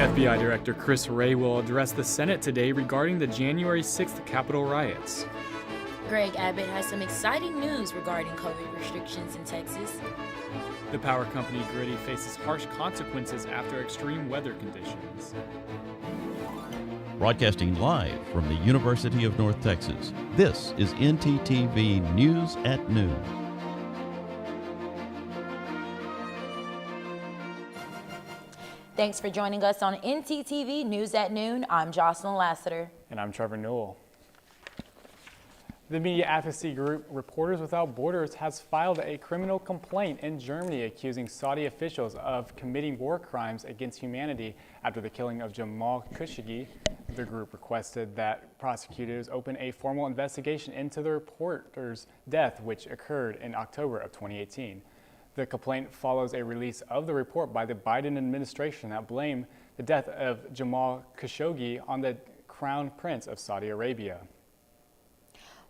FBI Director Chris Wray will address the Senate today regarding the January 6th Capitol riots. Greg Abbott has some exciting news regarding COVID restrictions in Texas. The power company Griddy faces harsh consequences after extreme weather conditions. Broadcasting live from the University of North Texas, this is ntTV News at Noon. Thanks for joining us on ntTV News at Noon. I'm Jocelyn Lassiter. And I'm Trevor Newell. The media advocacy group Reporters Without Borders has filed a criminal complaint in Germany accusing Saudi officials of committing war crimes against humanity after the killing of Jamal Khashoggi. The group requested that prosecutors open a formal investigation into the reporter's death, which occurred in October of 2018. The complaint follows a release of the report by the Biden administration that blamed the death of Jamal Khashoggi on the Crown Prince of Saudi Arabia.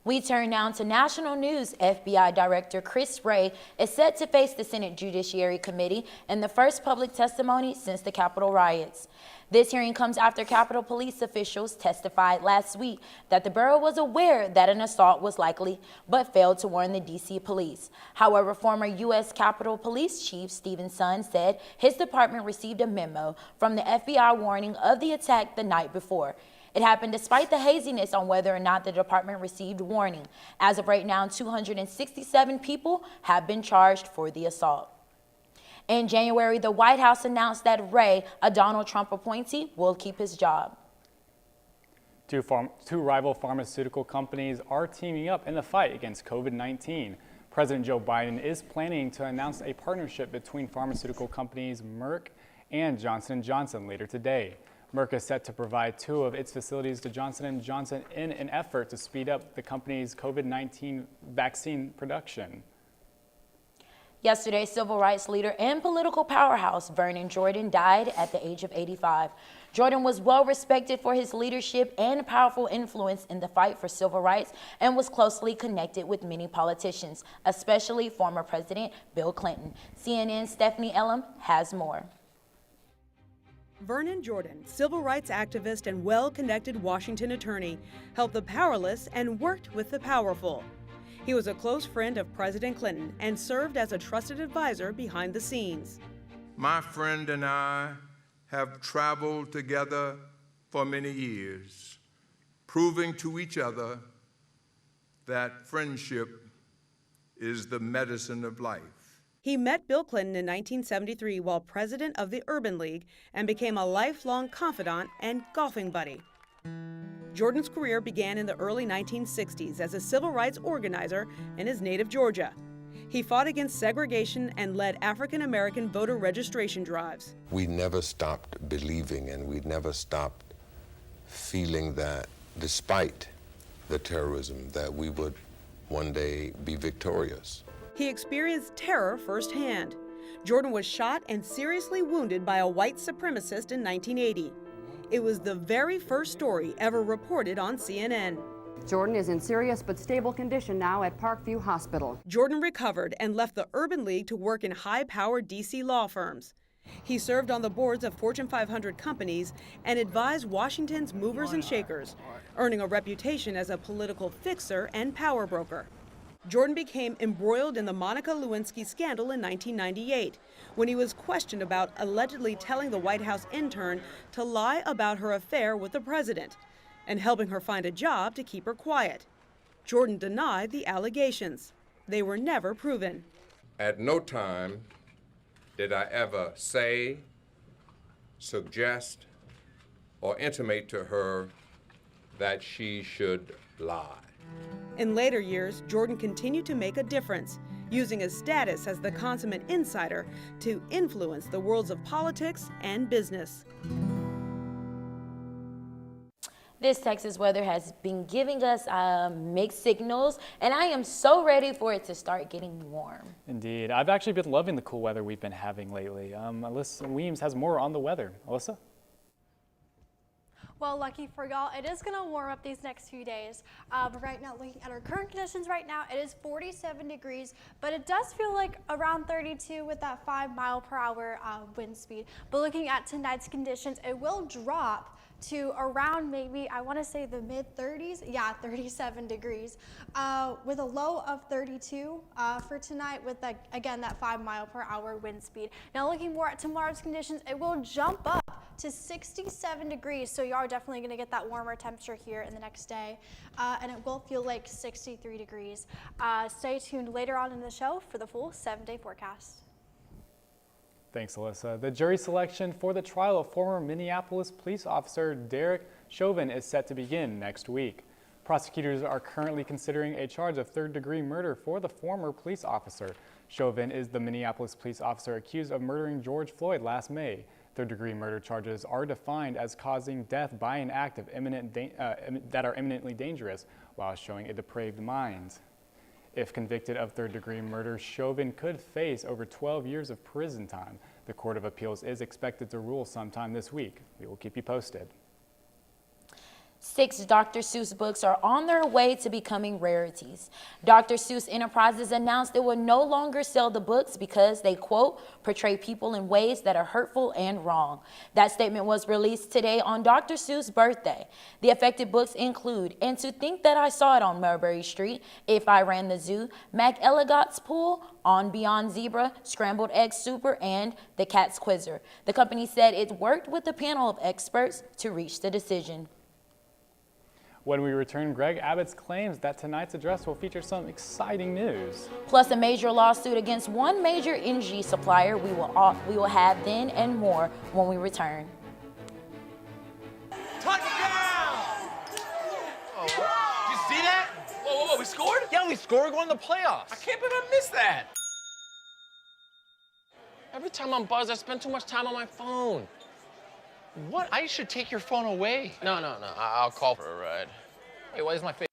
We turn now to national news. FBI Director Chris Wray is set to face the Senate Judiciary Committee in the first public testimony since the Capitol riots. This hearing comes after Capitol Police officials testified last week that the borough was aware that an assault was likely, but failed to warn the D.C. police. However, former U.S. Capitol Police Chief Stephen Sund said his department received a memo from the FBI warning of the attack the night before. It happened despite the haziness on whether or not the department received warning. As of right now, 267 people have been charged for the assault. In January, the White House announced that Wray, a Donald Trump appointee, will keep his job. Two rival pharmaceutical companies are teaming up in the fight against COVID-19. President Joe Biden is planning to announce a partnership between pharmaceutical companies Merck and Johnson & Johnson later today. Merck is set to provide two of its facilities to Johnson & Johnson in an effort to speed up the company's COVID-19 vaccine production. Yesterday, civil rights leader and political powerhouse Vernon Jordan died at the age of 85. Jordan was well respected for his leadership and powerful influence in the fight for civil rights and was closely connected with many politicians, especially former President Bill Clinton. CNN's Stephanie Elam has more. Vernon Jordan, civil rights activist and well-connected Washington attorney, helped the powerless and worked with the powerful. He was a close friend of President Clinton and served as a trusted advisor behind the scenes. My friend and I have traveled together for many years, proving to each other that friendship is the medicine of life. He met Bill Clinton in 1973 while president of the Urban League and became a lifelong confidant and golfing buddy. Jordan's career began in the early 1960s as a civil rights organizer in his native Georgia. He fought against segregation and led African American voter registration drives. We never stopped believing, and we never stopped feeling that despite the terrorism, that we would one day be victorious. He experienced terror firsthand. Jordan was shot and seriously wounded by a white supremacist in 1980. It was the very first story ever reported on CNN. Jordan is in serious but stable condition now at Parkview Hospital. Jordan recovered and left the Urban League to work in high-powered D.C. law firms. He served on the boards of Fortune 500 companies and advised Washington's movers and shakers, earning a reputation as a political fixer and power broker. Jordan became embroiled in the Monica Lewinsky scandal in 1998 when he was questioned about allegedly telling the White House intern to lie about her affair with the president and helping her find a job to keep her quiet. Jordan denied the allegations. They were never proven. At no time did I ever say, suggest, or intimate to her that she should lie. In later years, Jordan continued to make a difference, using his status as the consummate insider to influence the worlds of politics and business. This Texas weather has been giving us mixed signals, and I am so ready for it to start getting warm. Indeed. I've actually been loving the cool weather we've been having lately. Alyssa Weems has more on the weather. Alyssa? Well, lucky for y'all, it is going to warm up these next few days. But right now, looking at our current conditions right now, it is 47 degrees, but it does feel like around 32 with that 5-mile-per-hour wind speed. But looking at tonight's conditions, it will drop to around maybe, I want to say the mid-30s, yeah, 37 degrees, with a low of 32 for tonight with, that, again, that 5-mile-per-hour wind speed. Now looking more at tomorrow's conditions, it will jump up to 67 degrees, so you are definitely going to get that warmer temperature here in the next day, and it will feel like 63 degrees. Stay tuned later on in the show for the full 7-day forecast. Thanks, Alyssa. The jury selection for the trial of former Minneapolis police officer Derek Chauvin is set to begin next week. Prosecutors are currently considering a charge of third-degree murder for the former police officer. Chauvin is the Minneapolis police officer accused of murdering George Floyd last May. Third-degree murder charges are defined as causing death by an act of that are imminently dangerous while showing a depraved mind. If convicted of third-degree murder, Chauvin could face over 12 years of prison time. The Court of Appeals is expected to rule sometime this week. We will keep you posted. 6 Dr. Seuss books are on their way to becoming rarities. Dr. Seuss Enterprises announced it will no longer sell the books because they, quote, portray people in ways that are hurtful and wrong. That statement was released today on Dr. Seuss' birthday. The affected books include And to Think That I Saw It on Mulberry Street, If I Ran the Zoo, Mac Elligott's Pool, On Beyond Zebra, Scrambled Egg Super, and The Cat's Quizzer. The company said it worked with a panel of experts to reach the decision. When we return, Greg Abbott's claims that tonight's address will feature some exciting news. Plus a major lawsuit against one major energy supplier. We will have then and more when we return. Touchdown! Oh, did you see that? Whoa, we scored? Yeah, we scored. We're going to the playoffs. I can't believe I missed that. Every time I'm buzzed, I spend too much time on my phone. What? I should take your phone away. No. I'll call for a ride. Hey, why is my face?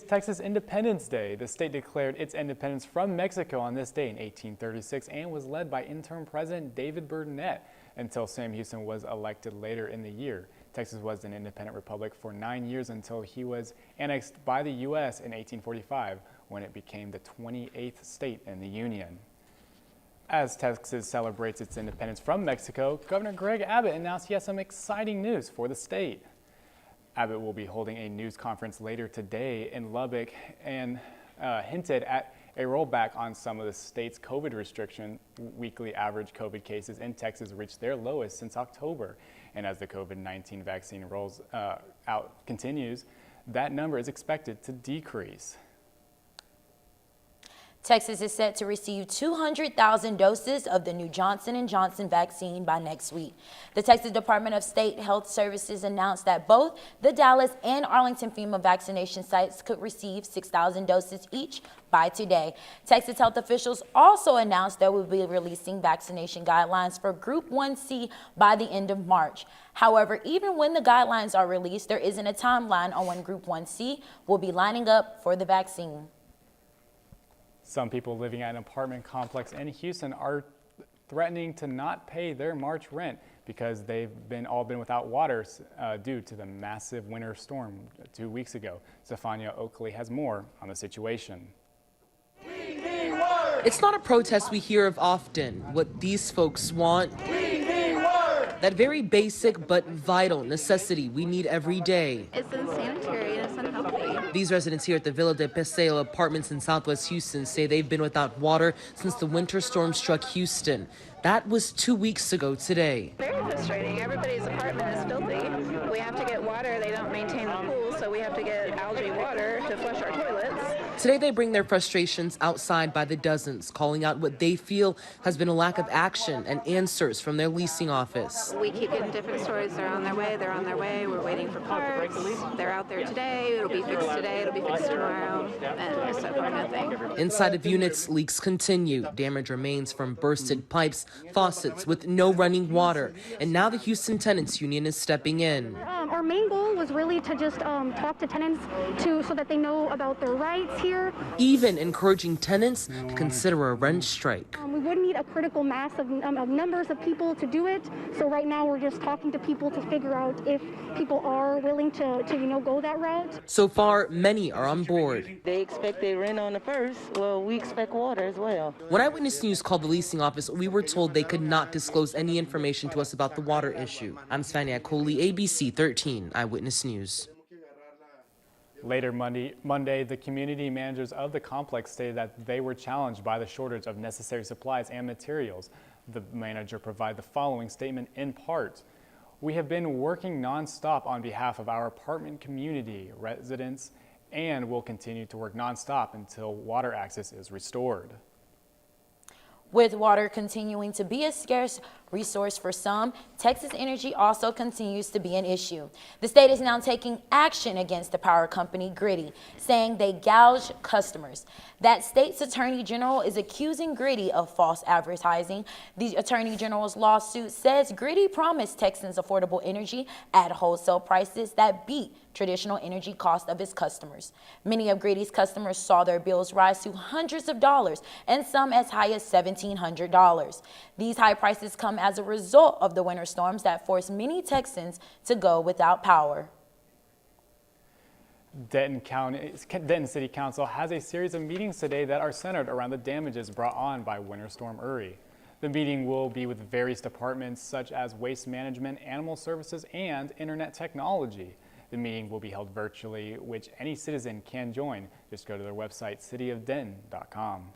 Texas Independence Day. The state declared its independence from Mexico on this day in 1836 and was led by interim President David Burnett until Sam Houston was elected later in the year. Texas was an independent republic for 9 years until he was annexed by the U.S. in 1845. when it became the 28th state in the union. As Texas celebrates its independence from Mexico, Governor Greg Abbott announced he has some exciting news for the state. Abbott will be holding a news conference later today in Lubbock and hinted at a rollback on some of the state's COVID restriction. Weekly average COVID cases in Texas reached their lowest since October. And as the COVID-19 vaccine rolls out continues, that number is expected to decrease. Texas is set to receive 200,000 doses of the new Johnson & Johnson vaccine by next week. The Texas Department of State Health Services announced that both the Dallas and Arlington FEMA vaccination sites could receive 6,000 doses each by today. Texas health officials also announced they will be releasing vaccination guidelines for Group 1C by the end of March. However, even when the guidelines are released, there isn't a timeline on when Group 1C will be lining up for the vaccine. Some people living at an apartment complex in Houston are threatening to not pay their March rent because they've all been without water due to the massive winter storm 2 weeks ago. Stefania Oakley has more on the situation. It's not a protest we hear of often. What these folks want, that very basic but vital necessity we need every day. It's unsanitary and it's unhealthy. These residents here at the Villa de Paseo apartments in Southwest Houston say they've been without water since the winter storm struck Houston. That was 2 weeks ago today. Very frustrating. Everybody's apartment is filthy. We have to get water. They don't maintain the pool, so we have to get algae water to flush our toilets. Today they bring their frustrations outside by the dozens, calling out what they feel has been a lack of action and answers from their leasing office. We keep getting different stories. They're on their way. They're on their way. We're waiting for parts. They're out there today. It'll be fixed today. It'll be fixed tomorrow. And so far, nothing. Inside of units, leaks continue. Damage remains from bursted pipes, faucets with no running water. And now the Houston Tenants Union is stepping in. Our main goal was really to just talk to tenants so that they know about their rights here. Even encouraging tenants to consider a rent strike. We would need a critical mass of numbers of people to do it. So right now we're just talking to people to figure out if people are willing to go that route. So far, many are on board. They expect their rent on the first. Well, we expect water as well. When Eyewitness News called the leasing office, we were told they could not disclose any information to us about the water issue. I'm Stefania Oakley, ABC 13 Eyewitness News. Later Monday, the community managers of the complex stated that they were challenged by the shortage of necessary supplies and materials. The manager provided the following statement in part. We have been working nonstop on behalf of our apartment community residents and will continue to work nonstop until water access is restored. With water continuing to be a scarce resource for some, Texas Energy also continues to be an issue. The state is now taking action against the power company Griddy, saying they gouge customers. That state's attorney general is accusing Griddy of false advertising. The attorney general's lawsuit says Griddy promised Texans affordable energy at wholesale prices that beat traditional energy costs of its customers. Many of Griddy's customers saw their bills rise to hundreds of dollars and some as high as $1,700. These high prices come as a result of the winter storms that forced many Texans to go without power. Denton City Council has a series of meetings today that are centered around the damages brought on by Winter Storm Uri. The meeting will be with various departments such as waste management, animal services, and internet technology. The meeting will be held virtually, which any citizen can join. Just go to their website, cityofdenton.com.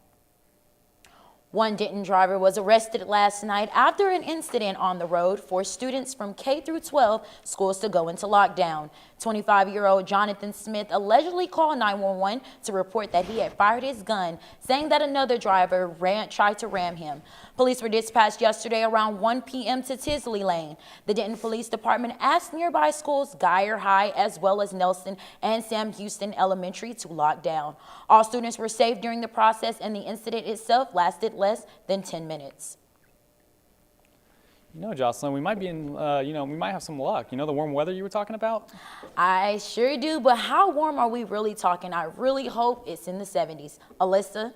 One Denton driver was arrested last night after an incident on the road forced students from K through 12 schools to go into lockdown. 25-year-old Jonathan Smith allegedly called 911 to report that he had fired his gun, saying that another driver tried to ram him. Police were dispatched yesterday around 1 p.m. to Tisley Lane. The Denton Police Department asked nearby schools, Geyer High, as well as Nelson and Sam Houston Elementary, to lock down. All students were safe during the process, and the incident itself lasted less than 10 minutes. You know, Jocelyn, we might be in, we might have some luck. You know the warm weather you were talking about? I sure do, but how warm are we really talking? I really hope it's in the 70s. Alyssa?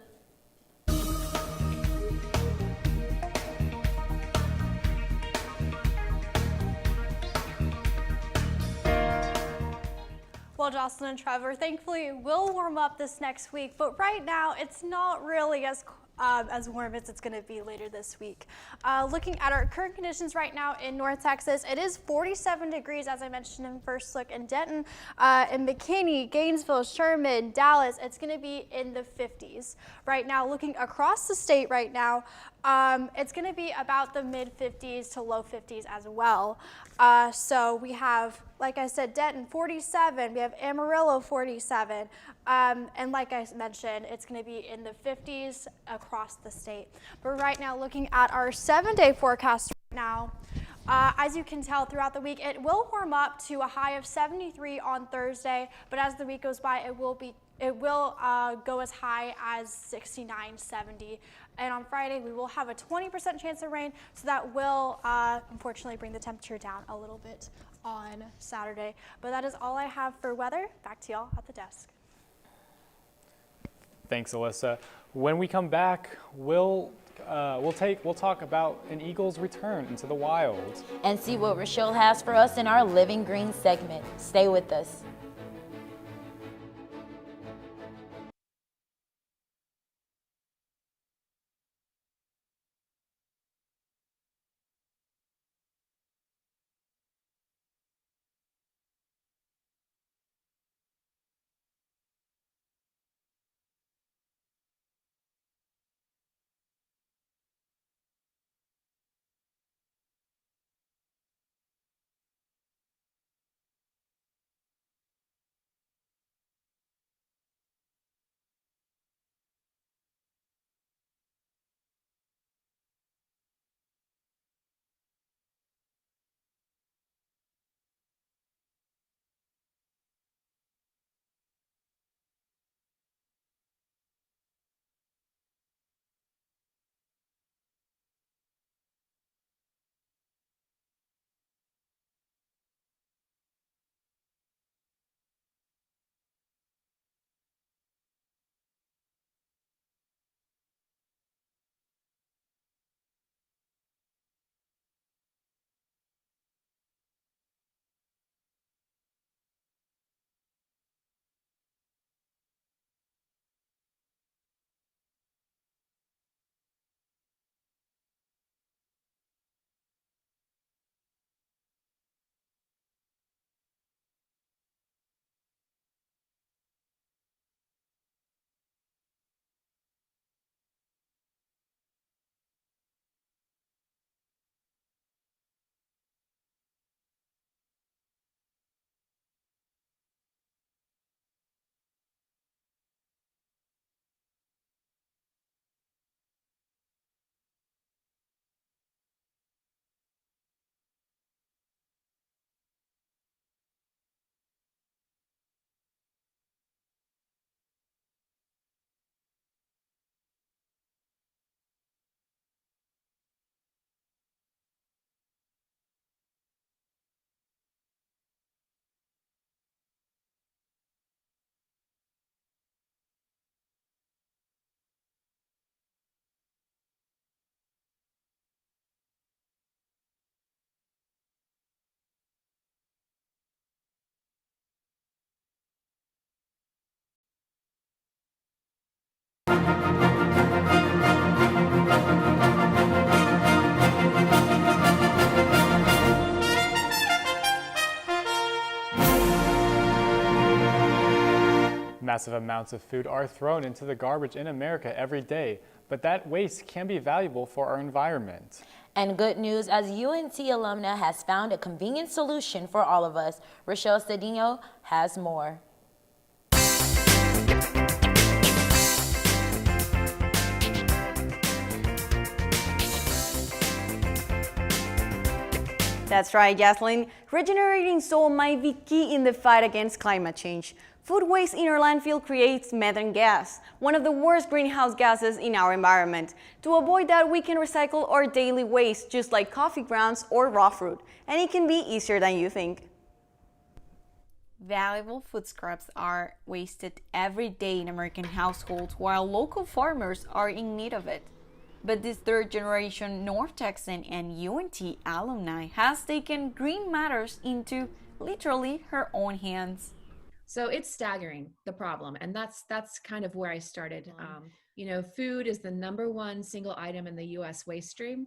Well, Jocelyn and Trevor, thankfully it will warm up this next week, but right now it's not really as warm as it's going to be later this week. Looking at our current conditions right now in North Texas, it is 47 degrees, as I mentioned in first look in Denton, in McKinney, Gainesville, Sherman, Dallas. It's going to be in the 50s. Right now, looking across the state right now, it's going to be about the mid 50s to low 50s as well. So we have, like I said, Denton 47, we have Amarillo 47, and like I mentioned, it's going to be in the 50s across the state. But right now, looking at our 7-day forecast right now, as you can tell throughout the week, it will warm up to a high of 73 on Thursday, but as the week goes by, it will go as high as 69, 70. And on Friday, we will have a 20% chance of rain, so that will unfortunately bring the temperature down a little bit on Saturday. But that is all I have for weather. Back to y'all at the desk. Thanks, Alyssa. When we come back, we'll talk about an eagle's return into the wild. And see what Rochelle has for us in our Living Green segment. Stay with us. Massive amounts of food are thrown into the garbage in America every day, but that waste can be valuable for our environment. And good news, as UNT alumna has found a convenient solution for all of us. Rochelle Cedinho has more. That's right, Jocelyn. Regenerating soil might be key in the fight against climate change. Food waste in our landfill creates methane gas, one of the worst greenhouse gases in our environment. To avoid that, we can recycle our daily waste, just like coffee grounds or raw fruit, and it can be easier than you think. Valuable food scraps are wasted every day in American households, while local farmers are in need of it. But this third-generation North Texan and UNT alumni has taken green matters into literally her own hands. So it's staggering, the problem. And that's kind of where I started. Food is the #1 single item in the US waste stream.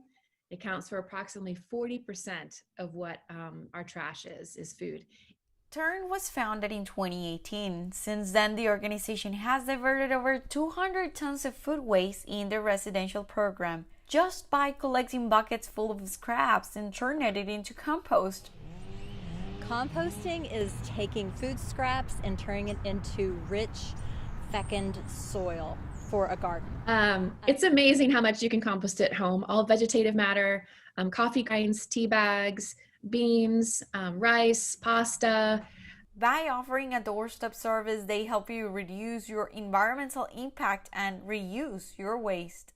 It accounts for approximately 40% of what our trash is food. Turn was founded in 2018. Since then, the organization has diverted over 200 tons of food waste in their residential program just by collecting buckets full of scraps and turning it into compost. Composting is taking food scraps and turning it into rich, fecund soil for a garden. It's amazing how much you can compost at home. All vegetative matter, coffee grinds, tea bags, beans, rice, pasta. By offering a doorstep service, they help you reduce your environmental impact and reuse your waste.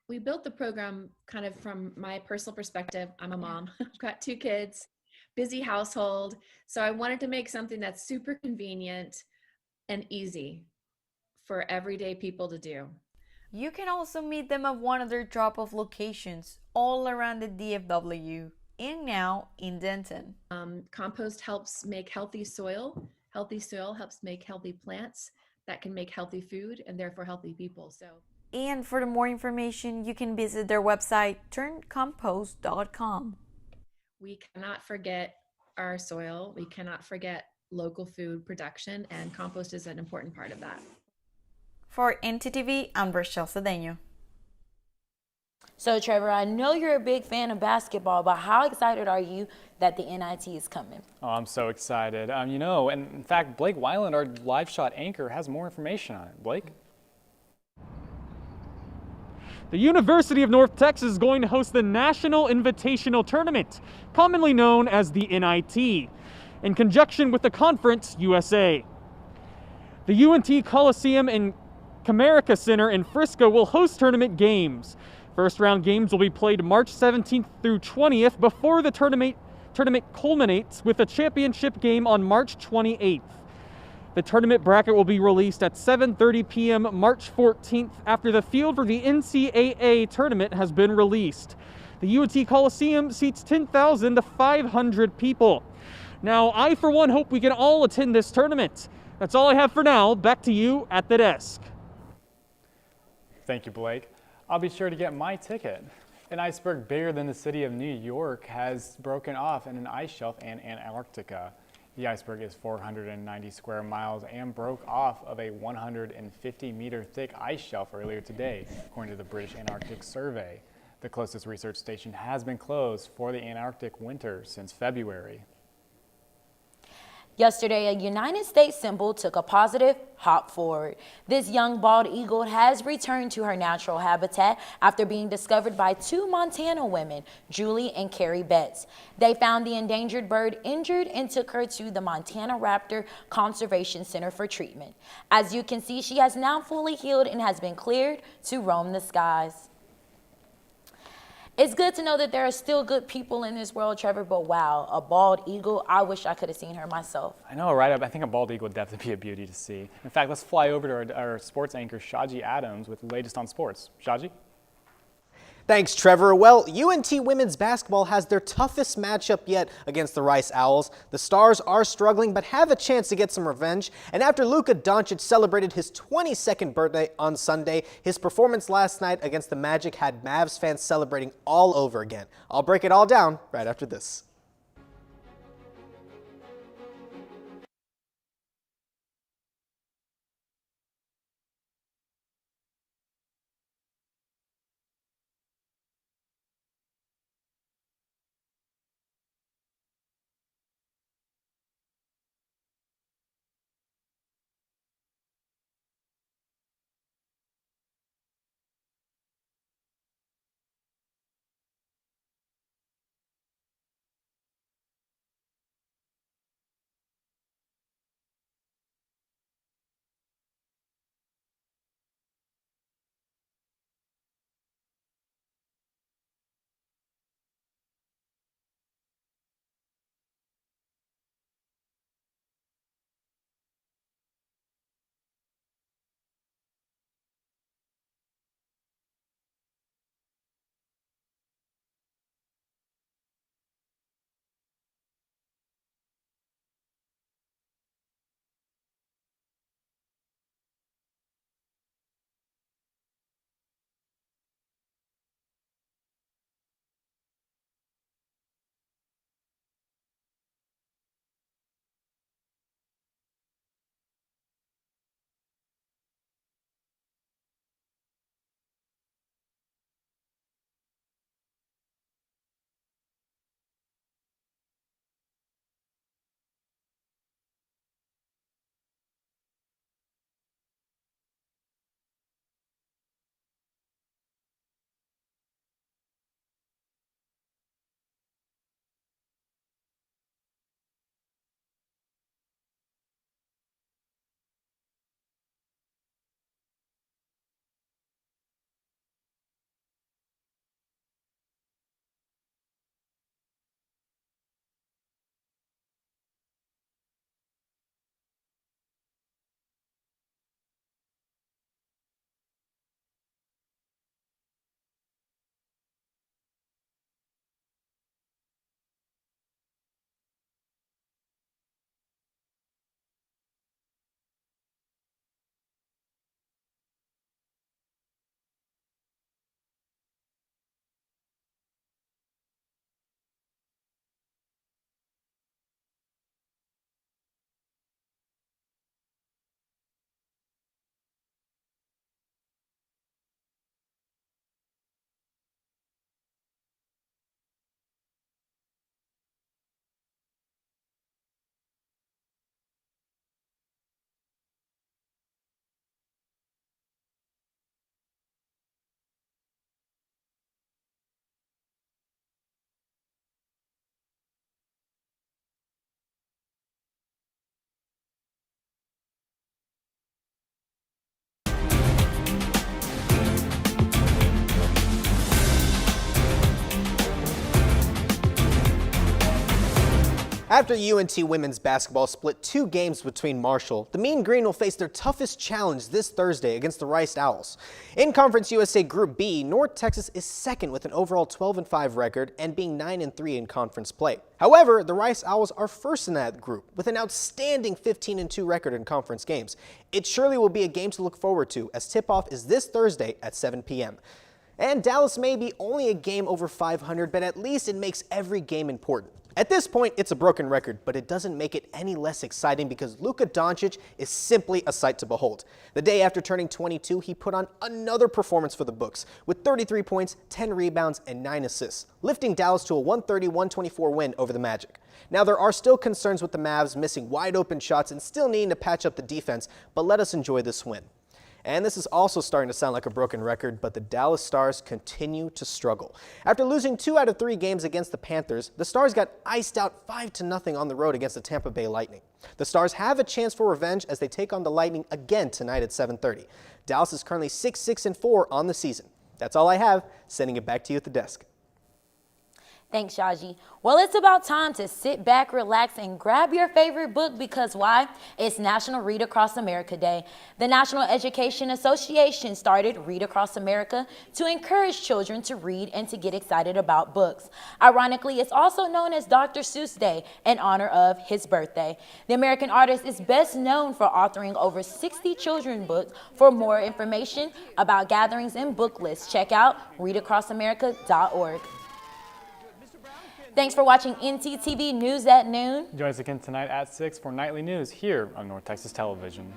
We built the program kind of from my personal perspective. I'm a mom. I've got 2 kids, busy household. So I wanted to make something that's super convenient and easy for everyday people to do. You can also meet them at one of their drop-off locations all around the DFW and now in Denton. Compost helps make healthy soil. Healthy soil helps make healthy plants that can make healthy food and therefore healthy people. And for more information, you can visit their website, turncompost.com. We cannot forget our soil. We cannot forget local food production, and compost is an important part of that. For ntTV, I'm Rochelle Cedeño. So, Trevor, I know you're a big fan of basketball, but how excited are you that the NIT is coming? Oh, I'm so excited. And in fact, Blake Weiland, our live shot anchor, has more information on it. Blake? The University of North Texas is going to host the National Invitational Tournament, commonly known as the NIT, in conjunction with the Conference USA. The UNT Coliseum and Comerica Center in Frisco will host tournament games. First round games will be played March 17th through 20th before the tournament culminates with a championship game on March 28th. The tournament bracket will be released at 7:30 p.m. March 14th after the field for the NCAA tournament has been released. The UNT Coliseum seats 10,000 to 500 people. Now, I for one hope we can all attend this tournament. That's all I have for now. Back to you at the desk. Thank you, Blake. I'll be sure to get my ticket. An iceberg bigger than the city of New York has broken off in an ice shelf in Antarctica. The iceberg is 490 square miles and broke off of a 150-meter thick ice shelf earlier today, according to the British Antarctic Survey. The closest research station has been closed for the Antarctic winter since February. Yesterday, a United States symbol took a positive hop forward. This young bald eagle has returned to her natural habitat after being discovered by 2 Montana women, Julie and Carrie Betts. They found the endangered bird injured and took her to the Montana Raptor Conservation Center for treatment. As you can see, she has now fully healed and has been cleared to roam the skies. It's good to know that there are still good people in this world, Trevor, but wow, a bald eagle, I wish I could have seen her myself. I know, right? I think a bald eagle would definitely be a beauty to see. In fact, let's fly over to our sports anchor, Shaji Adams, with the latest on sports. Shaji? Thanks, Trevor. Well, UNT women's basketball has their toughest matchup yet against the Rice Owls. The Stars are struggling but have a chance to get some revenge. And after Luka Doncic celebrated his 22nd birthday on Sunday, his performance last night against the Magic had Mavs fans celebrating all over again. I'll break it all down right after this. After UNT women's basketball split 2 games between Marshall, the Mean Green will face their toughest challenge this Thursday against the Rice Owls. In Conference USA Group B, North Texas is second with an overall 12-5 record and being 9-3 in conference play. However, the Rice Owls are first in that group with an outstanding 15-2 record in conference games. It surely will be a game to look forward to, as tip-off is this Thursday at 7 p.m. And Dallas may be only a game over 500, but at least it makes every game important. At this point, it's a broken record, but it doesn't make it any less exciting because Luka Doncic is simply a sight to behold. The day after turning 22, he put on another performance for the books with 33 points, 10 rebounds, and 9 assists, lifting Dallas to a 130-124 win over the Magic. Now, there are still concerns with the Mavs missing wide open shots and still needing to patch up the defense, but let us enjoy this win. And this is also starting to sound like a broken record, but the Dallas Stars continue to struggle. After losing 2 out of 3 games against the Panthers, the Stars got iced out 5-0 on the road against the Tampa Bay Lightning. The Stars have a chance for revenge as they take on the Lightning again tonight at 7:30. Dallas is currently 6-6-4 on the season. That's all I have. Sending it back to you at the desk. Thanks, Shaji. Well, it's about time to sit back, relax, and grab your favorite book because why? It's National Read Across America Day. The National Education Association started Read Across America to encourage children to read and to get excited about books. Ironically, it's also known as Dr. Seuss Day in honor of his birthday. The American artist is best known for authoring over 60 children's books. For more information about gatherings and book lists, check out readacrossamerica.org. Thanks for watching ntTV News at Noon. Join us again tonight at 6 for nightly news here on North Texas Television.